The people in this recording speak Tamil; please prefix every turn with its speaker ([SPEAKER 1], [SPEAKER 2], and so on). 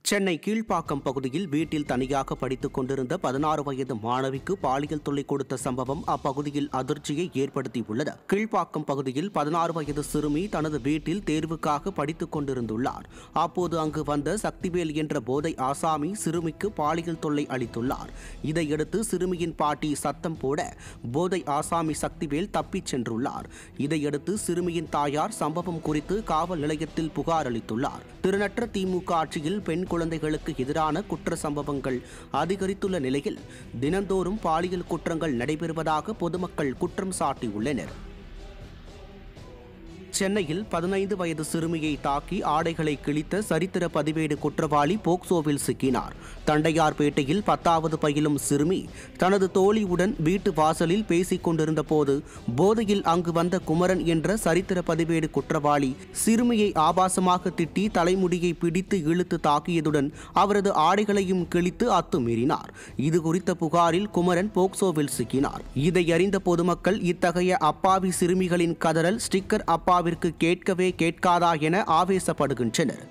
[SPEAKER 1] சென்னை கீழ்ப்பாக்கம் பகுதியில் வீட்டில் தனியாக படித்துக் கொண்டிருந்த 16 வயது மாணவிக்கு பாலியல் தொல்லை கொடுத்த சம்பவம் அப்பகுதியில் அதிர்ச்சியை ஏற்படுத்தியுள்ளது. கீழ்ப்பாக்கம் பகுதியில் 16 வயது சிறுமி தனது வீட்டில் தேர்வுக்காக படித்துக் கொண்டிருந்துள்ளார். அப்போது அங்கு வந்த சக்திவேல் என்ற போதை ஆசாமி சிறுமிக்கு பாலியல் தொல்லை அளித்துள்ளார். இதையடுத்து சிறுமியின் பாட்டி சத்தம் போட போதை ஆசாமி சக்திவேல் தப்பிச் சென்றுள்ளார். இதையடுத்து சிறுமியின் தாயார் சம்பவம் குறித்து காவல் நிலையத்தில் புகார் அளித்துள்ளார். திறனற்ற திமுக ஆட்சியில் பெண் குழந்தைகளுக்கு எதிரான குற்ற சம்பவங்கள் அதிகரித்துள்ள நிலையில் தினந்தோறும் பாலியல் குற்றங்கள் நடைபெறுவதாக பொதுமக்கள் குற்றம் சாட்டியுள்ளனர். சென்னையில் 15 வயது சிறுமியை தாக்கி ஆடைகளை கிழித்த சரித்திர பதிவேடு குற்றவாளி போக்சோவில் சிக்கினார். தண்டையார்பேட்டையில் 10வது பயிலும் சிறுமி தனது தோழியுடன் வீட்டு வாசலில் பேசிக் கொண்டிருந்த போது போதையில் அங்கு வந்த குமரன் என்ற சரித்திர பதிவேடு குற்றவாளி சிறுமியை ஆபாசமாக திட்டி தலைமுடியை பிடித்து இழுத்து தாக்கியதுடன் அவரது ஆடைகளையும் கிழித்து அத்துமீறினார். இது குறித்த புகாரில் குமரன் போக்சோவில் சிக்கினார். இதை அறிந்த பொதுமக்கள் இத்தகைய அப்பாவி சிறுமிகளின் கதறல் ஸ்டிக்கர் அப்பாவிற்கு கேட்கவே கேட்காதா என ஆவேசப்படுகின்றனர்.